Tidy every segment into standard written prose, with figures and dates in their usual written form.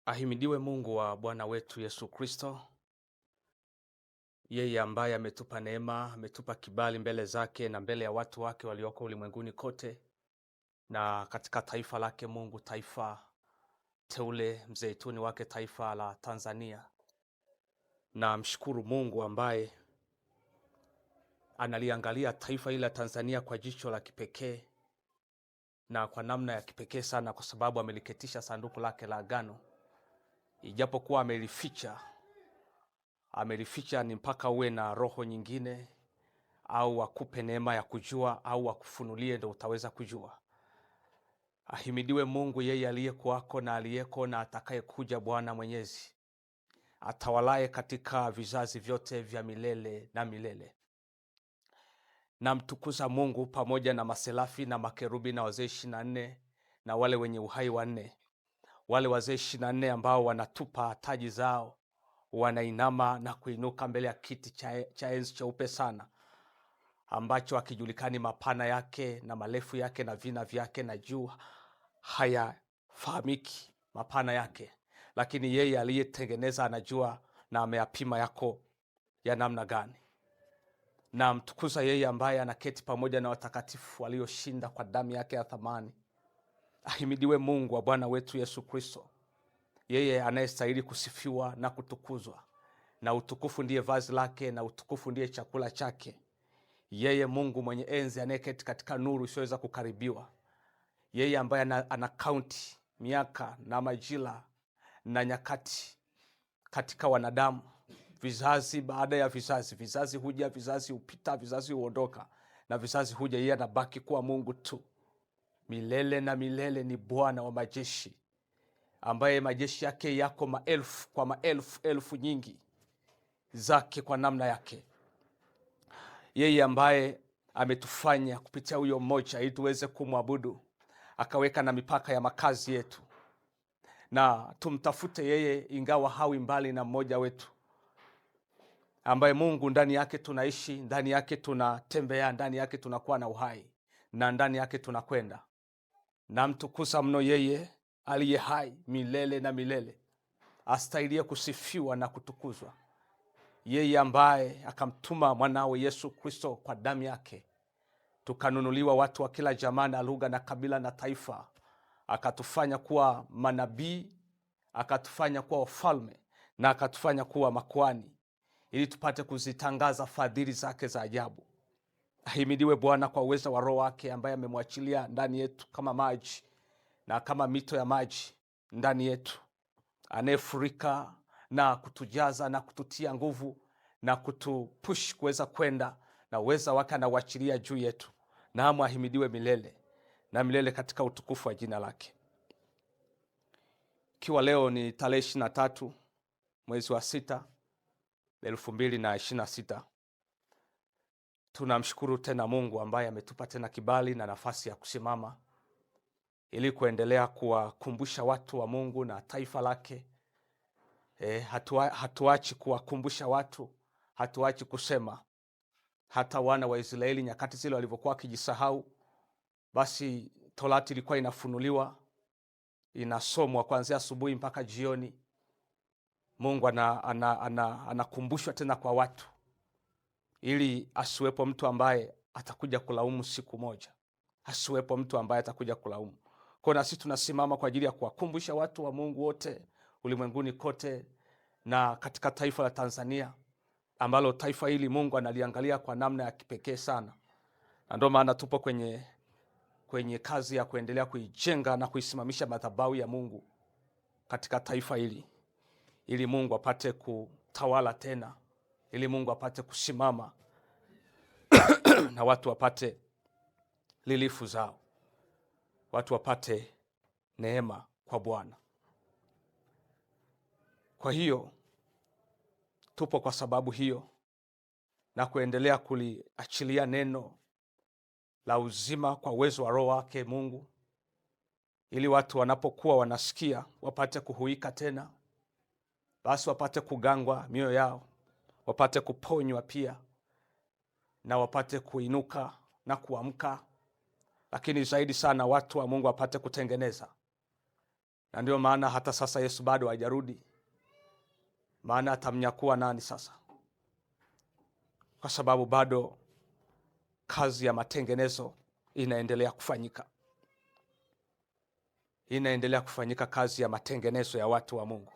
Ahimidiwe Mungu wa Bwana wetu Yesu Kristo, yeye ambaye ametupa neema, ametupa kibali mbele zake na mbele ya watu wake walioko ulimwenguni kote na katika taifa lake Mungu, taifa teule, mzeituni wake, taifa la Tanzania. Na mshukuru Mungu ambaye analiangalia taifa hili la Tanzania kwa jicho la kipekee na kwa namna ya kipekee sana, kwa sababu ameliketisha sanduku lake la agano. Ijapokuwa amelificha ni mpaka uwe na roho nyingine au akupe neema ya kujua au akufunulie ndio utaweza kujua. Ahimidiwe Mungu, yeye aliyekuwako na aliyeko na atakayekuja, Bwana Mwenyezi, atawalaye katika vizazi vyote vya milele na milele. Namtukuza Mungu pamoja na maserafi na makerubi na wazee 24 na wale wenye uhai wanne. Wale wazee 24 ambao wanatupa taji zao, wanainama na kuinuka mbele ya kiti cha enzi cheupe sana, ambacho hakijulikani mapana yake na marefu yake na vina vyake na juu hayafahamiki mapana yake, lakini yeye aliyetengeneza anajua na ameyapima yako ya namna gani. Na mtukuza yeye ambaye anaketi pamoja na watakatifu walioshinda kwa damu yake ya thamani. Ahimidiwe Mungu wa Bwana wetu Yesu Kristo, yeye anayestahili kusifiwa na kutukuzwa, na utukufu ndiye vazi lake na utukufu ndiye chakula chake. Yeye Mungu mwenye enzi, anayeketi katika nuru isiyoweza kukaribiwa, yeye ambaye ana kaunti miaka na majira na nyakati katika wanadamu, vizazi baada ya vizazi. Vizazi huja, vizazi hupita, vizazi huondoka na vizazi huja, yeye anabaki kuwa Mungu tu milele na milele. Ni Bwana wa majeshi, ambaye majeshi yake yako maelfu kwa maelfu, elfu nyingi zake kwa namna yake. Yeye ambaye ametufanya kupitia huyo mmoja ili tuweze kumwabudu, akaweka na mipaka ya makazi yetu na tumtafute yeye ingawa hawi mbali na mmoja wetu, ambaye Mungu ndani yake tunaishi, ndani yake tunatembea, ndani yake tunakuwa na uhai na ndani yake tunakwenda. Na mtukuza mno yeye aliye hai milele na milele, astahiliye kusifiwa na kutukuzwa. Yeye ambaye akamtuma mwanawe Yesu Kristo kwa damu yake, tukanunuliwa watu wa kila jamaa na lugha na kabila na taifa, akatufanya kuwa manabii, akatufanya kuwa wafalme na akatufanya kuwa makuhani, ili tupate kuzitangaza fadhili zake za ajabu. Ahimidiwe Bwana kwa uwezo wa Roho wake, ambaye amemwachilia ndani yetu kama maji na kama mito ya maji ndani yetu, anayefurika na kutujaza na kututia nguvu na kutupush kuweza kwenda, na uweza wake anauachilia juu yetu. Naam, ahimidiwe milele na milele katika utukufu wa jina lake. Ikiwa leo ni tarehe 23 mwezi wa 6 2026, tunamshukuru tena Mungu ambaye ametupa tena kibali na nafasi ya kusimama ili kuendelea kuwakumbusha watu wa Mungu na taifa lake. Hatuachi kuwakumbusha watu, hatuachi kusema. Hata wana wa Israeli nyakati zile walivyokuwa wakijisahau, basi Torati ilikuwa inafunuliwa, inasomwa kuanzia asubuhi mpaka jioni. Mungu anakumbushwa tena kwa watu, ili asiwepo mtu ambaye atakuja kulaumu siku moja. Asiwepo mtu ambaye atakuja kulaumu. Kwa nasi tunasimama kwa ajili ya kuwakumbusha watu wa Mungu wote ulimwenguni kote na katika taifa la Tanzania, ambalo taifa hili Mungu analiangalia kwa namna ya kipekee sana. Na ndio maana tupo kwenye kazi ya kuendelea kuijenga na kuisimamisha madhabahu ya Mungu katika taifa hili, ili Mungu apate kutawala tena, ili Mungu apate kusimama na watu wapate lilifu zao, watu wapate neema kwa Bwana. Kwa hiyo tupo kwa sababu hiyo, na kuendelea kuliachilia neno la uzima kwa uwezo wa Roho wake Mungu, ili watu wanapokuwa wanasikia wapate kuhuika tena, basi wapate kugangwa mioyo yao, wapate kuponywa pia, na wapate kuinuka na kuamka. Lakini zaidi sana watu wa Mungu wapate kutengeneza, Na ndio maana hata sasa Yesu bado hajarudi. Maana atamnyakua nani sasa? Kwa sababu bado kazi ya matengenezo inaendelea kufanyika. Inaendelea kufanyika kazi ya matengenezo ya watu wa Mungu.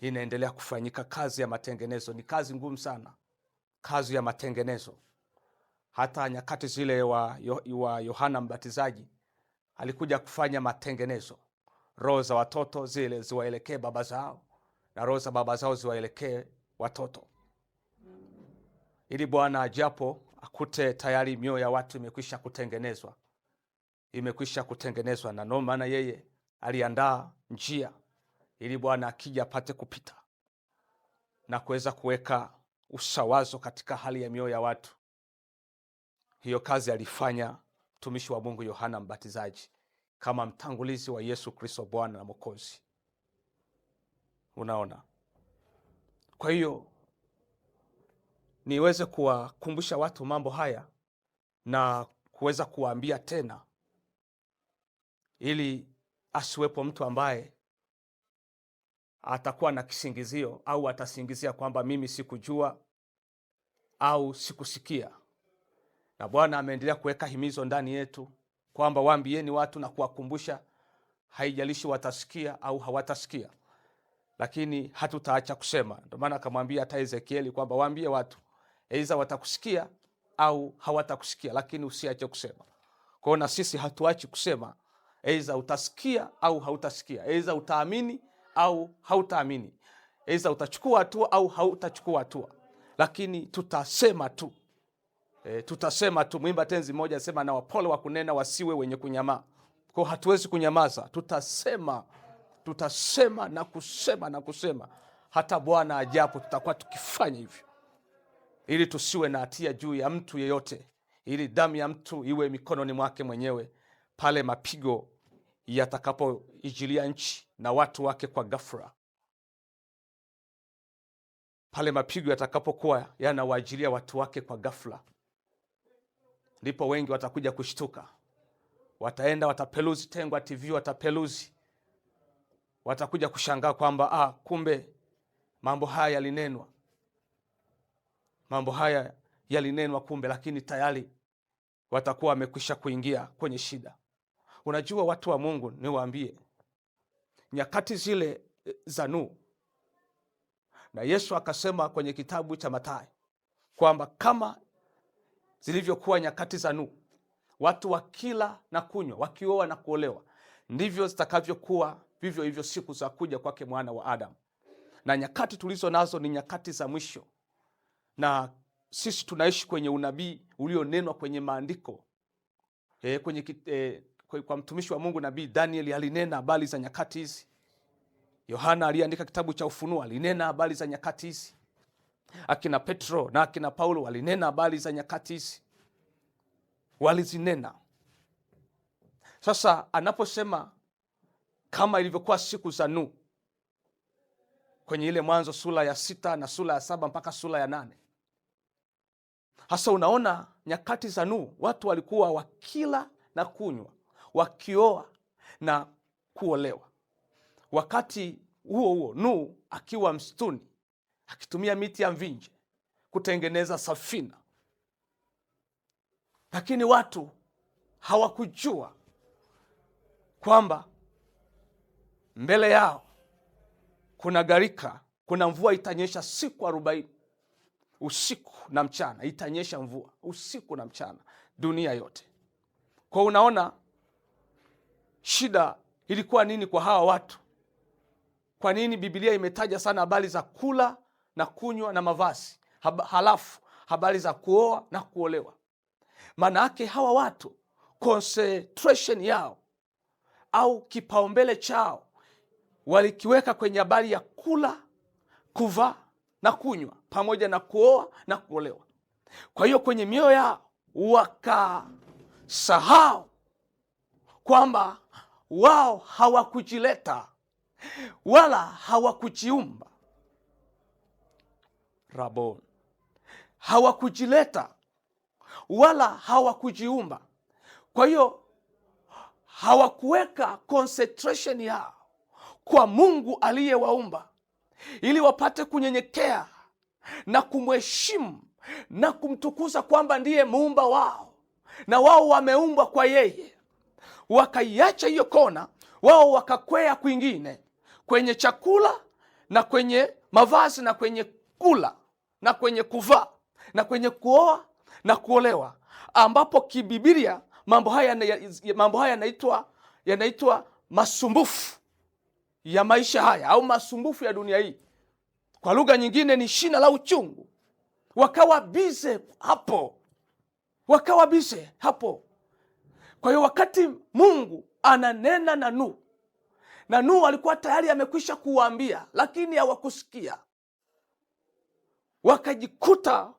Inaendelea kufanyika kazi ya matengenezo. Ni kazi ngumu sana, kazi ya matengenezo. Hata nyakati zile wa Yohana Mbatizaji alikuja kufanya matengenezo. Roho za watoto zile ziwaelekee baba zao, na roho za baba zao ziwaelekee watoto, ili Bwana ajapo akute tayari mioyo ya watu imekwisha kutengenezwa. Imekwisha kutengenezwa, na ndio maana yeye aliandaa njia ili Bwana akija apate kupita na kuweza kuweka usawazo katika hali ya mioyo ya watu. Hiyo kazi alifanya mtumishi wa Mungu Yohana Mbatizaji kama mtangulizi wa Yesu Kristo Bwana na Mwokozi. Unaona? Kwa hiyo niweze kuwakumbusha watu mambo haya na kuweza kuwaambia tena, ili asiwepo mtu ambaye atakuwa na kisingizio au atasingizia kwamba mimi sikujua au sikusikia. Na Bwana ameendelea kuweka himizo ndani yetu kwamba waambieni watu na kuwakumbusha, haijalishi watasikia au hawatasikia, lakini hatutaacha kusema. Ndio maana akamwambia hata Ezekieli kwamba waambie watu, aidha watakusikia au hawatakusikia, lakini usiache kusema. Kwa hiyo na sisi hatuachi kusema, aidha utasikia au hautasikia, aidha utaamini au hautaamini, aidha utachukua hatua au hautachukua hatua, lakini tutasema tu. Tutasema tu. Mwimba tenzi moja anasema, na wapole wa kunena wasiwe wenye kunyamaa. Kwa hatuwezi kunyamaza, tutasema na kusema na kusema. Hata Bwana ajapo tutakuwa tukifanya hivyo, ili tusiwe na hatia juu ya mtu yeyote, ili damu ya mtu iwe mikononi mwake mwenyewe pale mapigo yatakapoijilia nchi na watu wake kwa ghafla. Pale mapigo yatakapokuwa yanawajilia watu wake kwa ghafla, ndipo wengi watakuja kushtuka. Wataenda watapeluzi Tengwa TV, watapeluzi, watakuja kushangaa kwamba kumbe mambo haya yalinenwa. Mambo haya yalinenwa kumbe, lakini tayari watakuwa wamekwisha kuingia kwenye shida. Unajua watu wa Mungu, niwaambie, nyakati zile za Nuhu, na Yesu akasema kwenye kitabu cha Mathayo kwamba kama zilivyokuwa nyakati za Nuhu, watu wakila na kunywa, wakioa na kuolewa, ndivyo zitakavyokuwa vivyo hivyo siku za kuja kwake mwana wa Adamu. Na nyakati tulizo nazo ni nyakati za mwisho, na sisi tunaishi kwenye unabii ulionenwa kwenye maandiko. Kwa mtumishi wa Mungu nabii Danieli alinena habari za nyakati hizi. Yohana aliandika kitabu cha Ufunuo alinena habari za nyakati hizi. Akina Petro na akina Paulo walinena habari za nyakati hizi, walizinena. Sasa anaposema kama ilivyokuwa siku za Nuhu, kwenye ile Mwanzo sura ya 6 na sura ya 7 mpaka sura ya 8, hasa unaona nyakati za Nuhu watu walikuwa wakila na kunywa, wakioa na kuolewa. Wakati huo huo Nuhu akiwa msituni akitumia miti ya mvinje kutengeneza safina, lakini watu hawakujua kwamba mbele yao kuna gharika, kuna mvua itanyesha siku 40, usiku na mchana. Itanyesha mvua usiku na mchana dunia yote. Kwa unaona shida ilikuwa nini kwa hawa watu? Kwa nini Biblia imetaja sana habari za kula na kunywa na mavazi, halafu habari za kuoa na kuolewa? Maana yake hawa watu concentration yao au kipaumbele chao walikiweka kwenye habari ya kula, kuvaa na kunywa pamoja na kuoa na kuolewa. Kwa hiyo kwenye mioyo yao wakasahau kwamba wao hawakujileta wala hawakujiumba. Rabon, hawakujileta wala hawakujiumba. Kwa hiyo hawakuweka concentration yao kwa Mungu aliyewaumba, ili wapate kunyenyekea na kumheshimu na kumtukuza kwamba ndiye muumba wao na wao wameumbwa kwa yeye. Wakaiacha hiyo kona, wao wakakwea kwingine, kwenye chakula na kwenye mavazi na kwenye kula na kwenye kuvaa na kwenye kuoa na kuolewa, ambapo kibibilia mambo haya yanaitwa masumbufu ya maisha haya au masumbufu ya dunia hii. Kwa lugha nyingine ni shina la uchungu. Wakawa bize hapo. Kwa hiyo wakati Mungu ananena na Nuhu alikuwa tayari amekwisha kuwaambia, lakini hawakusikia. Wakajikuta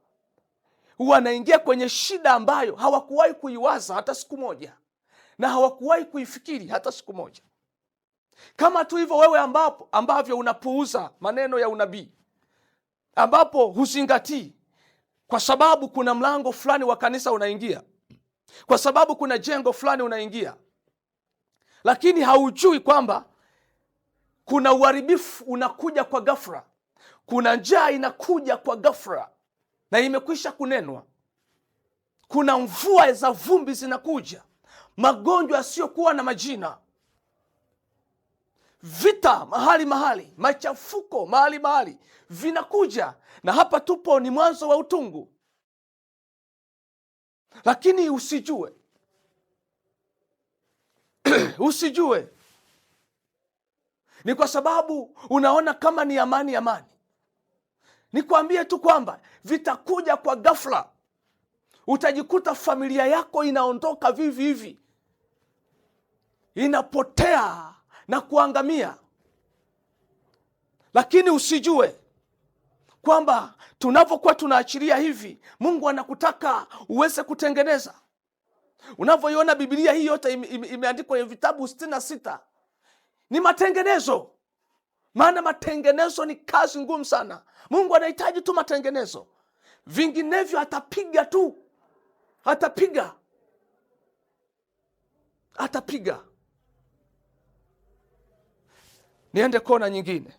wanaingia kwenye shida ambayo hawakuwahi kuiwaza hata siku moja, na hawakuwahi kuifikiri hata siku moja. Kama tu hivyo wewe ambavyo unapuuza maneno ya unabii, ambapo huzingatii kwa sababu kuna mlango fulani wa kanisa unaingia, kwa sababu kuna jengo fulani unaingia, lakini haujui kwamba kuna uharibifu unakuja kwa ghafla, kuna njaa inakuja kwa ghafla na imekwisha kunenwa, kuna mvua za vumbi zinakuja, magonjwa yasiyokuwa na majina, vita mahali, machafuko mahali vinakuja, na hapa tupo ni mwanzo wa utungu. Lakini usijue ni kwa sababu unaona kama ni amani. Nikwambie tu kwamba vitakuja kwa ghafla. Utajikuta familia yako inaondoka vivi hivi, inapotea na kuangamia. Lakini usijue kwamba tunavyokuwa tunaachilia hivi, Mungu anakutaka uweze kutengeneza. Unavyoiona Biblia hii yote imeandikwa kwenye vitabu 66 ni matengenezo. Maana matengenezo ni kazi ngumu sana. Mungu anahitaji tu matengenezo, vinginevyo atapiga. Niende kona nyingine.